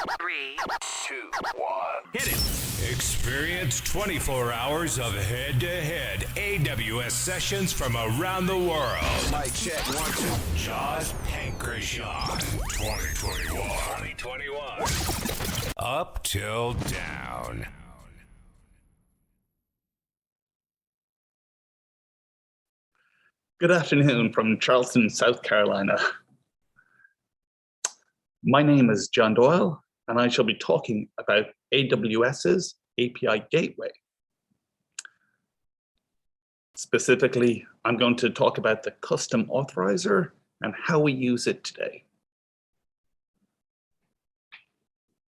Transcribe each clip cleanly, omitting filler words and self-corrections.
3, 2, 1. Hit it. Experience 24 hours of head-to-head AWS sessions from around the world. Mic check, 1, 2. Jaws PANKRATION 2021. Up till down. Good afternoon from Charleston, South Carolina. My name is John Doyle, and I shall be talking about AWS's API Gateway. Specifically, I'm going to talk about the custom authorizer and how we use it today.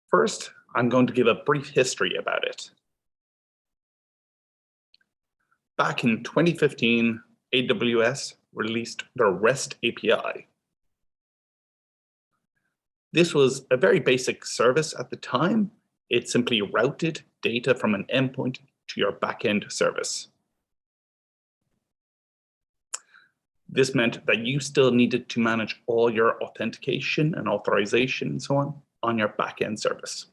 First, I'm going to give a brief history about it. Back in 2015, AWS released their REST API. This was a very basic service at the time. It simply routed data from an endpoint to your backend service. This meant that you still needed to manage all your authentication and authorization and so on your backend service.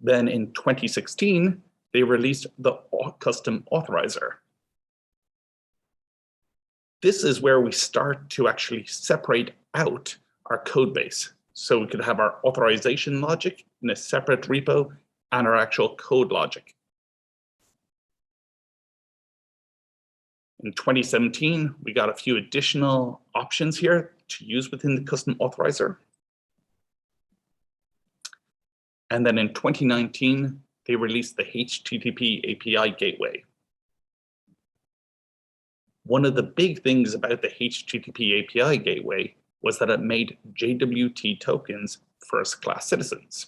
Then in 2016, they released the custom authorizer. This is where we start to actually separate out our code base. So we could have our authorization logic in a separate repo and our actual code logic. In 2017, we got a few additional options here to use within the custom authorizer. And then in 2019, they released the HTTP API Gateway. One of the big things about the HTTP API Gateway was that it made JWT tokens first-class citizens.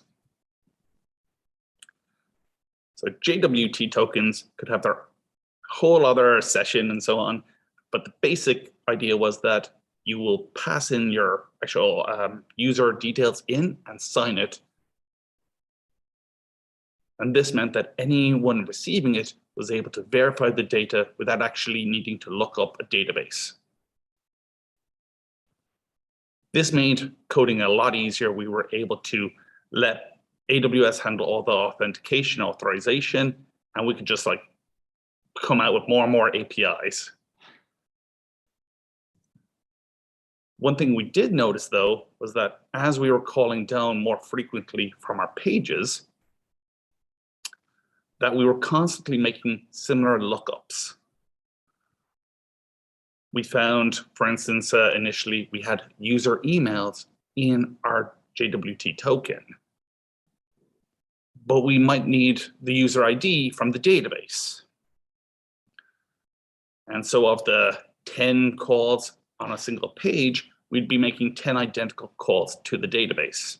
So JWT tokens could have their whole other session and so on, but the basic idea was that you will pass in your actual user details in and sign it. And this meant that anyone receiving it was able to verify the data without actually needing to look up a database. This made coding a lot easier. We were able to let AWS handle all the authentication, authorization, and we could just come out with more and more APIs. One thing we did notice though, was that as we were calling down more frequently from our pages, that we were constantly making similar lookups. We found, for instance, initially we had user emails in our JWT token, but we might need the user ID from the database. And so of the 10 calls on a single page, we'd be making 10 identical calls to the database.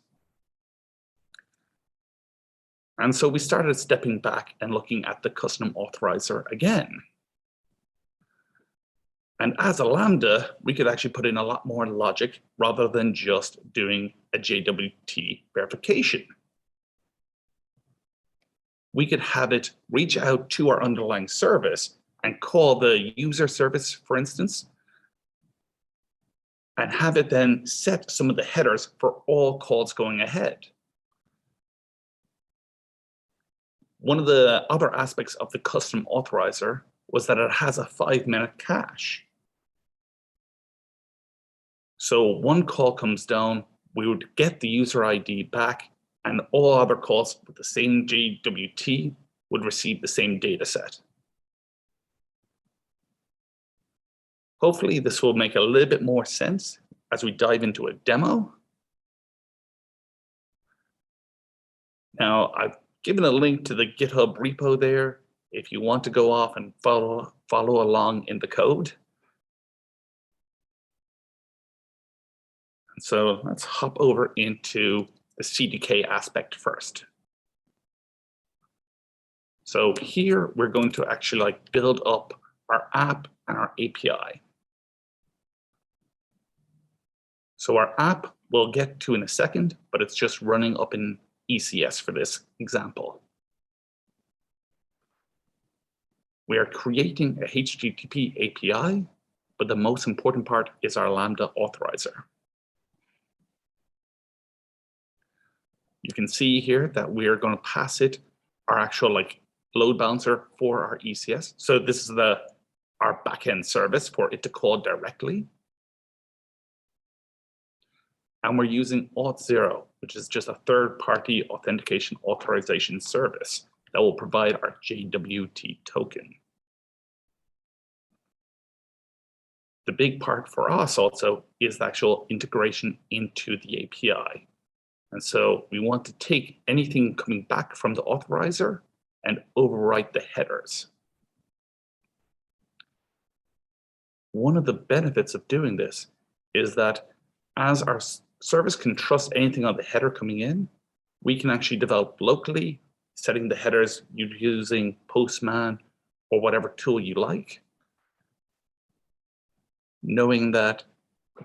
And so we started stepping back and looking at the custom authorizer again. And as a Lambda, we could actually put in a lot more logic rather than just doing a JWT verification. We could have it reach out to our underlying service and call the user service, for instance, and have it then set some of the headers for all calls going ahead. One of the other aspects of the custom authorizer was that it has a 5-minute cache. So one call comes down, we would get the user ID back, and all other calls with the same JWT would receive the same data set. Hopefully this will make a little bit more sense as we dive into a demo. Now, I've given a link to the GitHub repo there if you want to go off and follow along in the code. And so let's hop over into the CDK aspect first. So here we're going to actually build up our app and our API. So our app we'll get to in a second, but it's just running up in ECS for this example. We are creating a HTTP API, but the most important part is our Lambda Authorizer. You can see here that we are going to pass it our actual like load balancer for our ECS. So this is our backend service for it to call directly. And we're using Auth0, which is just a third-party authentication authorization service that will provide our JWT token. The big part for us also is the actual integration into the API. And so we want to take anything coming back from the authorizer and overwrite the headers. One of the benefits of doing this is that as our service can trust anything on the header coming in, we can actually develop locally, setting the headers using Postman or whatever tool you like, knowing that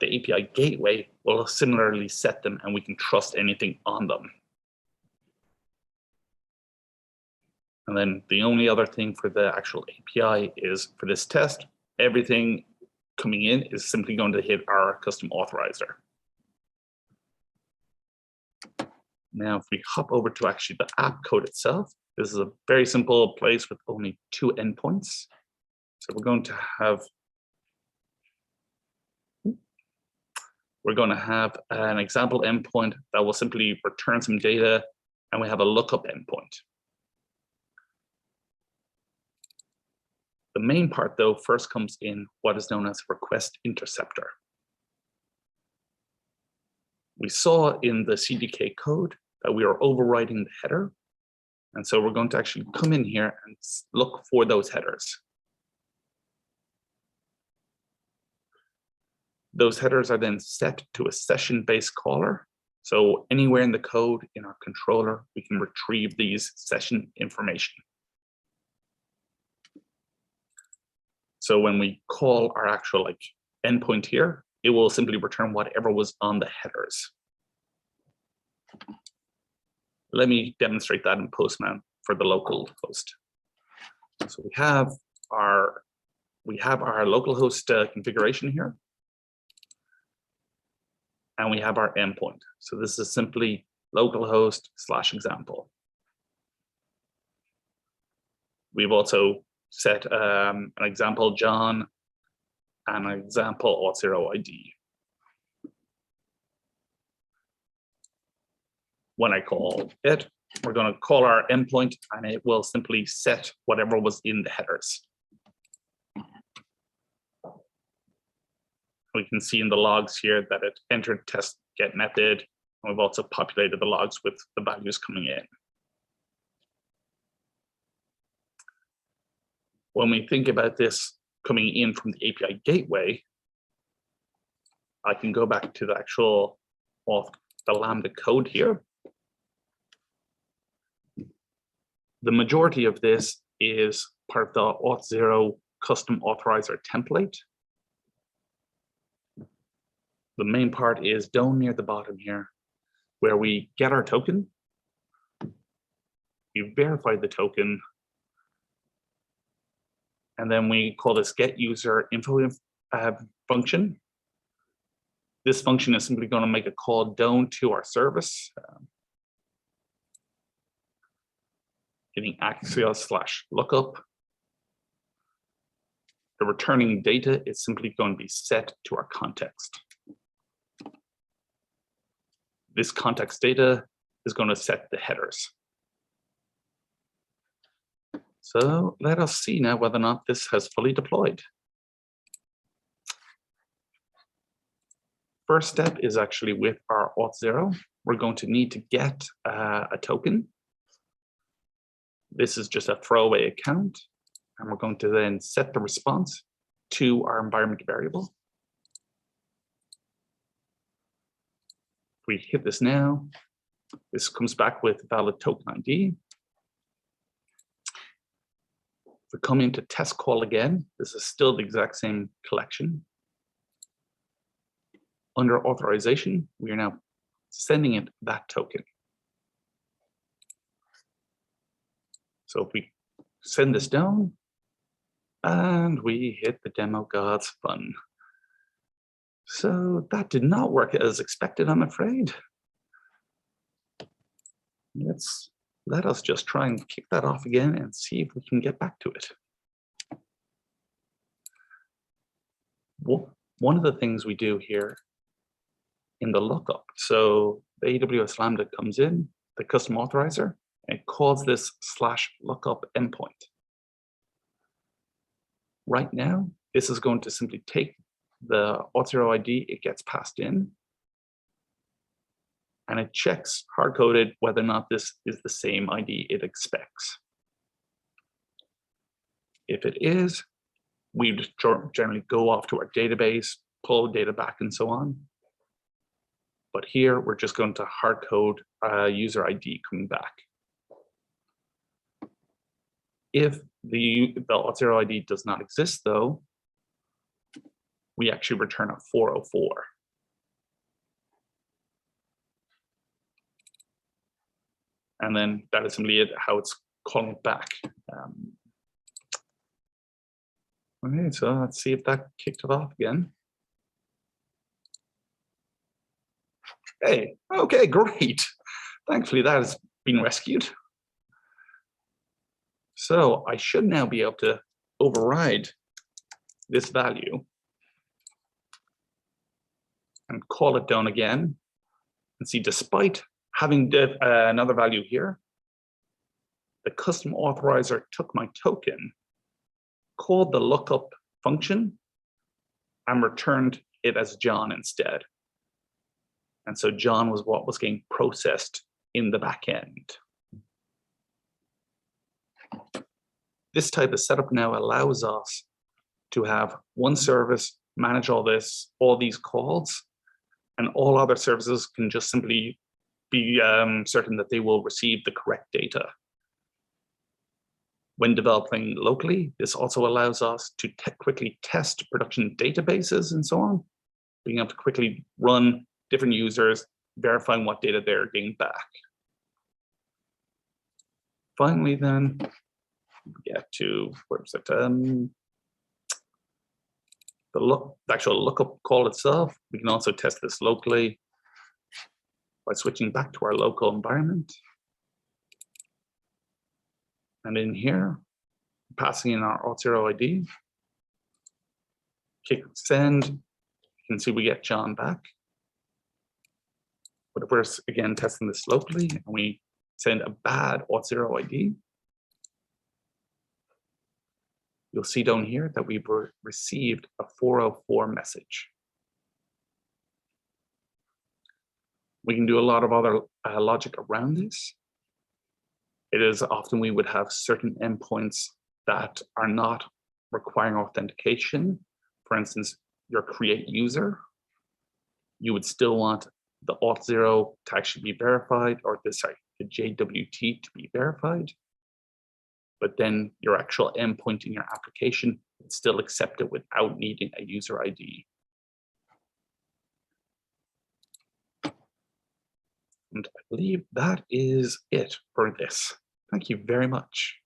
the API gateway will similarly set them and we can trust anything on them. And then the only other thing for the actual API is for this test, everything coming in is simply going to hit our custom authorizer. Now, if we hop over to actually the app code itself, this is a very simple place with only 2 endpoints. So we're going to have an example endpoint that will simply return some data, and we have a lookup endpoint. The main part, though, first comes in what is known as request interceptor. We saw in the CDK code that we are overwriting the header. And so we're going to actually come in here and look for those headers. Those headers are then set to a session-based caller. So anywhere in the code in our controller, we can retrieve these session information. So when we call our actual endpoint here, it will simply return whatever was on the headers. Let me demonstrate that in Postman for the local host. So we have our localhost configuration here, and we have our endpoint. So this is simply localhost/example. We've also set an example John and an example Auth0 ID. When I call it, we're going to call our endpoint, and it will simply set whatever was in the headers. We can see in the logs here that it entered test get method, and we've also populated the logs with the values coming in. When we think about this coming in from the API gateway, I can go back to the actual the Lambda code here. The majority of this is part of the Auth0 custom authorizer template. The main part is down near the bottom here, where we get our token, we verify the token, and then we call this get user info function. This function is simply going to make a call down to our service, getting Axios/lookup. The returning data is simply going to be set to our context. This context data is going to set the headers. So let us see now whether or not this has fully deployed. First step is actually with our Auth0. We're going to need to get a token. This is just a throwaway account, and we're going to then set the response to our environment variable. If we hit this now, this comes back with valid token ID. If we come into test call again, this is still the exact same collection. Under authorization, we are now sending it that token. So if we send this down, and we hit the demo gods fun. So that did not work as expected, I'm afraid. Let us just try and kick that off again and see if we can get back to it. One of the things we do here in the lookup, so the AWS Lambda comes in, the custom authorizer, and it calls this /lookup endpoint. Right now, this is going to simply take the auth0 ID it gets passed in, and it checks hard-coded whether or not this is the same ID it expects. If it is, we just generally go off to our database, pull data back, and so on. But here, we're just going to hard-code user ID coming back. If the auth0 ID does not exist, though, we actually return a 404. And then that is simply how it's calling it back. Okay, so let's see if that kicked it off again. Hey, okay, great. Thankfully, that has been rescued. So I should now be able to override this value and call it down again. And see, despite having another value here, the custom authorizer took my token, called the lookup function, and returned it as John instead. And so John was what was getting processed in the back end. This type of setup now allows us to have one service manage all these calls, and all other services can just simply be certain that they will receive the correct data. When developing locally, this also allows us to quickly test production databases and so on, being able to quickly run different users, verifying what data they're getting back. Finally, then, we get to, where is it? The actual lookup call itself. We can also test this locally by switching back to our local environment. And in here, passing in our auth0 ID, click send, you can see we get John back. But if we're again testing this locally and we send a bad auth0 ID, you'll see down here that we've received a 404 message. We can do a lot of other logic around this. It is often we would have certain endpoints that are not requiring authentication. For instance, your create user, you would still want the auth0 to actually be verified, or the JWT to be verified. But then your actual endpoint in your application would still accept it without needing a user ID. And I believe that is it for this. Thank you very much.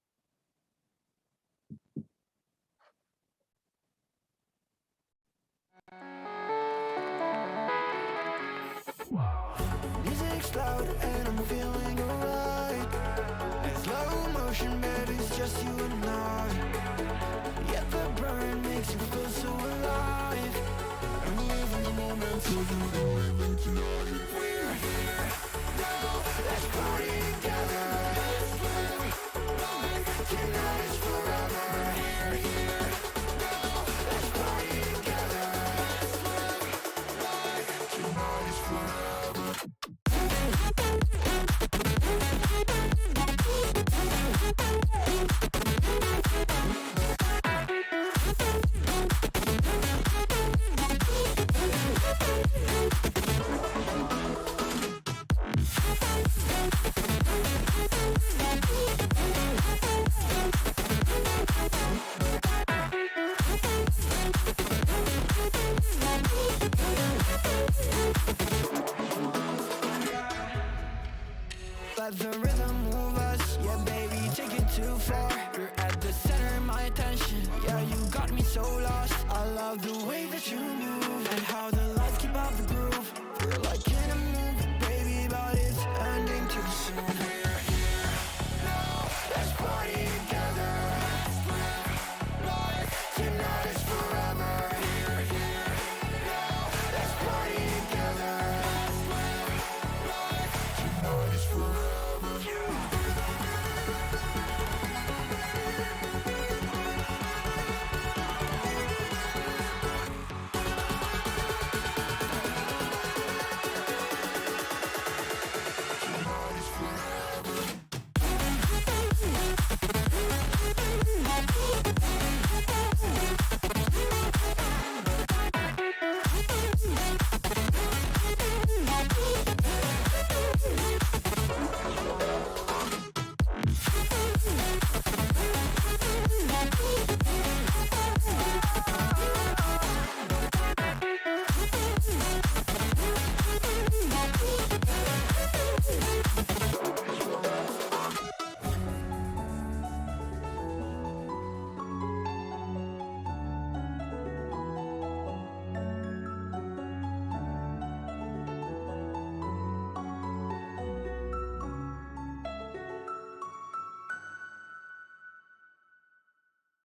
Music's loud and I'm feeling alright. In slow motion, baby, it's just you and I. Yet the burn makes you feel so alive. I'm living the moment till you know it tonight. We're here now, let's party together. Tonight is forever. We're here now, let's party together. Tonight is forever. Let the rhythm move us, yeah baby, take it too far. You're at the center of my attention, yeah you got me so lost. I love the way that you move.